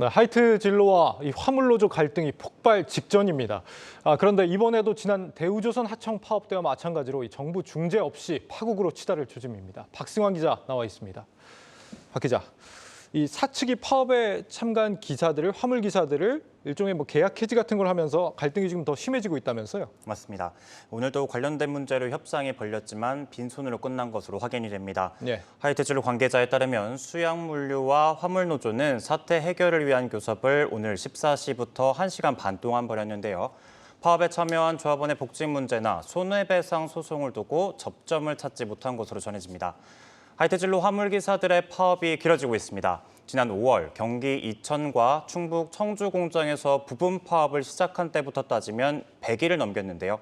네, 하이트 진로와 이 화물노조 갈등이 폭발 직전입니다. 그런데 이번에도 지난 대우조선 하청 파업 때와 마찬가지로 이 정부 중재 없이 파국으로 치달을 조짐입니다. 박승환 기자 나와 있습니다. 박 기자, 이 사측이 파업에 참가한 기사들을 화물 기사들을 일종의 계약 해지 같은 걸 하면서 갈등이 지금 더 심해지고 있다면서요? 맞습니다. 오늘도 관련된 문제로 협상이 벌렸지만 빈손으로 끝난 것으로 확인이 됩니다. 예. 하이트진로 관계자에 따르면 수양물류와 화물노조는 사태 해결을 위한 교섭을 오늘 14시부터 1시간 반 동안 벌였는데요. 파업에 참여한 조합원의 복직 문제나 손해배상 소송을 두고 접점을 찾지 못한 것으로 전해집니다. 하이트진로 화물기사들의 파업이 길어지고 있습니다. 지난 5월 경기 이천과 충북 청주 공장에서 부분 파업을 시작한 때부터 따지면 100일을 넘겼는데요.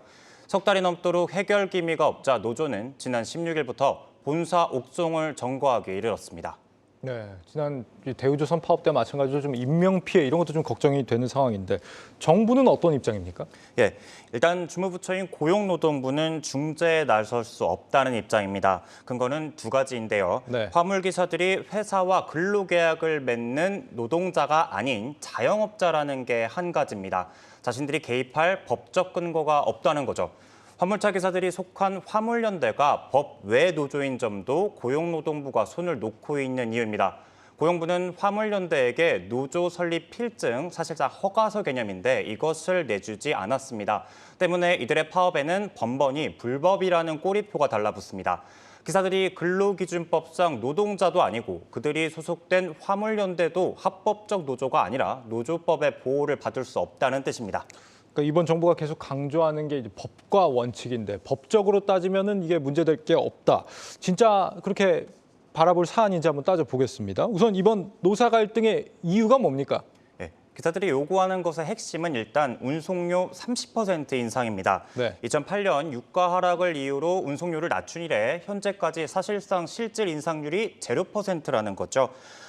석 달이 넘도록 해결 기미가 없자 노조는 지난 16일부터 본사 옥송을 점거하기에 이르렀습니다. 네, 지난 대우조선 파업 때 마찬가지로 좀 인명 피해 이런 것도 좀 걱정이 되는 상황인데 정부는 어떤 입장입니까? 예, 일단 주무부처인 고용노동부는 중재에 나설 수 없다는 입장입니다. 근거는 두 가지인데요. 네. 화물기사들이 회사와 근로계약을 맺는 노동자가 아닌 자영업자라는 게 한 가지입니다. 자신들이 개입할 법적 근거가 없다는 거죠. 화물차 기사들이 속한 화물연대가 법 외 노조인 점도 고용노동부가 손을 놓고 있는 이유입니다. 고용부는 화물연대에게 노조 설립 필증, 사실상 허가서 개념인데 이것을 내주지 않았습니다. 때문에 이들의 파업에는 번번이 불법이라는 꼬리표가 달라붙습니다. 기사들이 근로기준법상 노동자도 아니고 그들이 소속된 화물연대도 합법적 노조가 아니라 노조법의 보호를 받을 수 없다는 뜻입니다. 그러니까 이번 정부가 계속 강조하는 게 이제 법과 원칙인데 법적으로 따지면은 이게 문제될 게 없다. 진짜 그렇게 바라볼 사안인지 한번 따져보겠습니다. 우선 이번 노사 갈등의 이유가 뭡니까? 네, 기사들이 요구하는 것의 핵심은 일단 운송료 30% 인상입니다. 네. 2008년 유가 하락을 이유로 운송료를 낮춘 이래 현재까지 사실상 실질 인상률이 0%라는 거죠.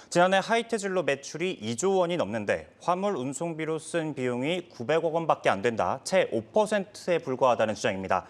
지난해 하이트진로 매출이 2조 원이 넘는데 화물 운송비로 쓴 비용이 900억 원밖에 안 된다. 채 5%에 불과하다는 주장입니다.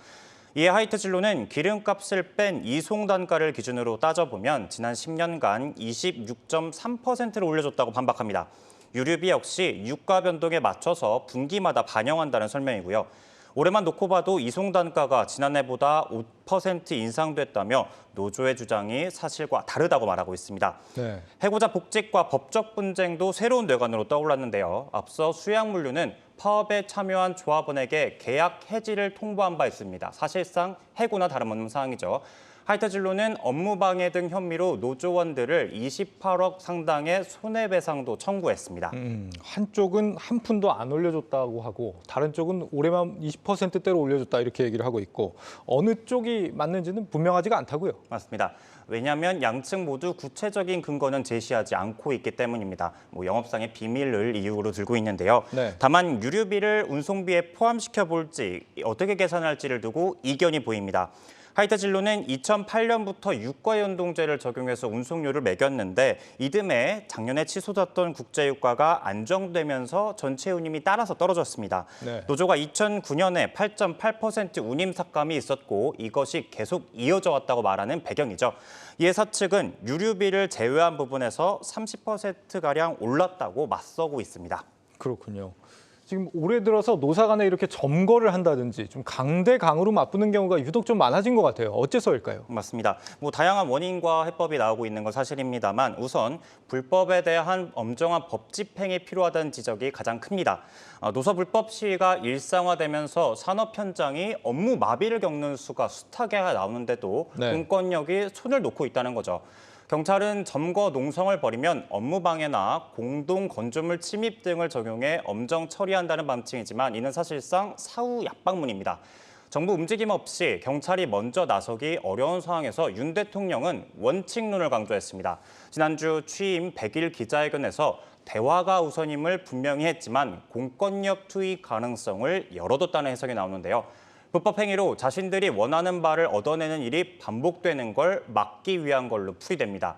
이에 하이트진로는 기름값을 뺀 이송 단가를 기준으로 따져보면 지난 10년간 26.3%를 올려줬다고 반박합니다. 유류비 역시 유가 변동에 맞춰서 분기마다 반영한다는 설명이고요. 올해만 놓고 봐도 이송 단가가 지난해보다 5% 인상됐다며 노조의 주장이 사실과 다르다고 말하고 있습니다. 네. 해고자 복직과 법적 분쟁도 새로운 뇌관으로 떠올랐는데요. 앞서 수양물류는 파업에 참여한 조합원에게 계약 해지를 통보한 바 있습니다. 사실상 해고나 다름없는 사항이죠. 하이트진로는 업무방해 등 혐의로 노조원들을 28억 상당의 손해배상도 청구했습니다. 한쪽은 한 푼도 안 올려줬다고 하고 다른 쪽은 올해만 20%대로 올려줬다 이렇게 얘기를 하고 있고 어느 쪽이 맞는지는 분명하지가 않다고요. 맞습니다. 왜냐하면 양측 모두 구체적인 근거는 제시하지 않고 있기 때문입니다. 영업상의 비밀을 이유로 들고 있는데요. 네. 다만 유류비를 운송비에 포함시켜 볼지 어떻게 계산할지를 두고 이견이 보입니다. 하이트진로는 2008년부터 유가연동제를 적용해서 운송료를 매겼는데 이듬해 작년에 치솟았던 국제유가가 안정되면서 전체 운임이 따라서 떨어졌습니다. 네. 노조가 2009년에 8.8% 운임 삭감이 있었고 이것이 계속 이어져 왔다고 말하는 배경이죠. 이에 사측은 유류비를 제외한 부분에서 30%가량 올랐다고 맞서고 있습니다. 그렇군요. 지금 올해 들어서 노사 간에 이렇게 점거를 한다든지 좀 강대강으로 맞붙는 경우가 유독 좀 많아진 것 같아요. 어째서일까요? 맞습니다. 다양한 원인과 해법이 나오고 있는 건 사실입니다만 우선 불법에 대한 엄정한 법 집행이 필요하다는 지적이 가장 큽니다. 노사 불법 시위가 일상화되면서 산업 현장이 업무 마비를 겪는 수가 숱하게 나오는데도 네. 공권력이 손을 놓고 있다는 거죠. 경찰은 점거 농성을 벌이면 업무방해나 공동 건조물 침입 등을 적용해 엄정 처리한다는 방침이지만 이는 사실상 사후 약방문입니다. 정부 움직임 없이 경찰이 먼저 나서기 어려운 상황에서 윤 대통령은 원칙론을 강조했습니다. 지난주 취임 100일 기자회견에서 대화가 우선임을 분명히 했지만 공권력 투입 가능성을 열어뒀다는 해석이 나오는데요. 불법 행위로 자신들이 원하는 바를 얻어내는 일이 반복되는 걸 막기 위한 걸로 풀이됩니다.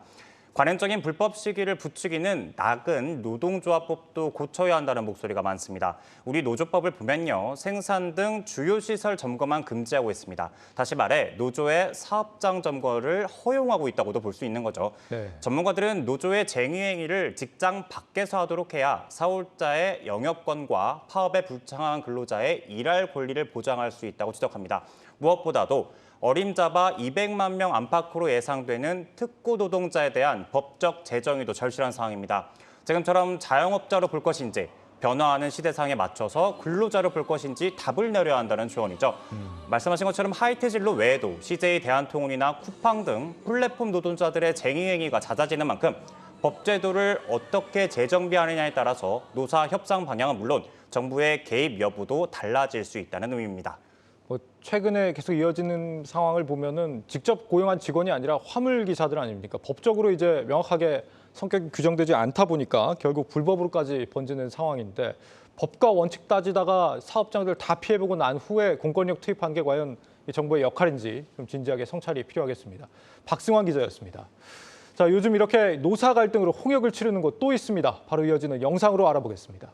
관행적인 불법 시기를 부추기는 나근 노동조합법도 고쳐야 한다는 목소리가 많습니다. 우리 노조법을 보면요. 생산 등 주요 시설 점거만 금지하고 있습니다. 다시 말해 노조의 사업장 점거를 허용하고 있다고도 볼 수 있는 거죠. 네. 전문가들은 노조의 쟁의행위를 직장 밖에서 하도록 해야 사업자의 영업권과 파업에 불참한 근로자의 일할 권리를 보장할 수 있다고 지적합니다. 무엇보다도 어림잡아 200만 명 안팎으로 예상되는 특고 노동자에 대한 법적 재정의도 절실한 상황입니다. 지금처럼 자영업자로 볼 것인지 변화하는 시대상에 맞춰서 근로자로 볼 것인지 답을 내려야 한다는 조언이죠. 말씀하신 것처럼 하이트 진로 외에도 CJ 대한통운이나 쿠팡 등 플랫폼 노동자들의 쟁의 행위가 잦아지는 만큼 법 제도를 어떻게 재정비하느냐에 따라서 노사 협상 방향은 물론 정부의 개입 여부도 달라질 수 있다는 의미입니다. 최근에 계속 이어지는 상황을 보면은 직접 고용한 직원이 아니라 화물 기사들 아닙니까? 법적으로 이제 명확하게 성격이 규정되지 않다 보니까 결국 불법으로까지 번지는 상황인데 법과 원칙 따지다가 사업장들 다 피해보고 난 후에 공권력 투입한 게 과연 이 정부의 역할인지 좀 진지하게 성찰이 필요하겠습니다. 박승환 기자였습니다. 자, 요즘 이렇게 노사 갈등으로 홍역을 치르는 곳 또 있습니다. 바로 이어지는 영상으로 알아보겠습니다.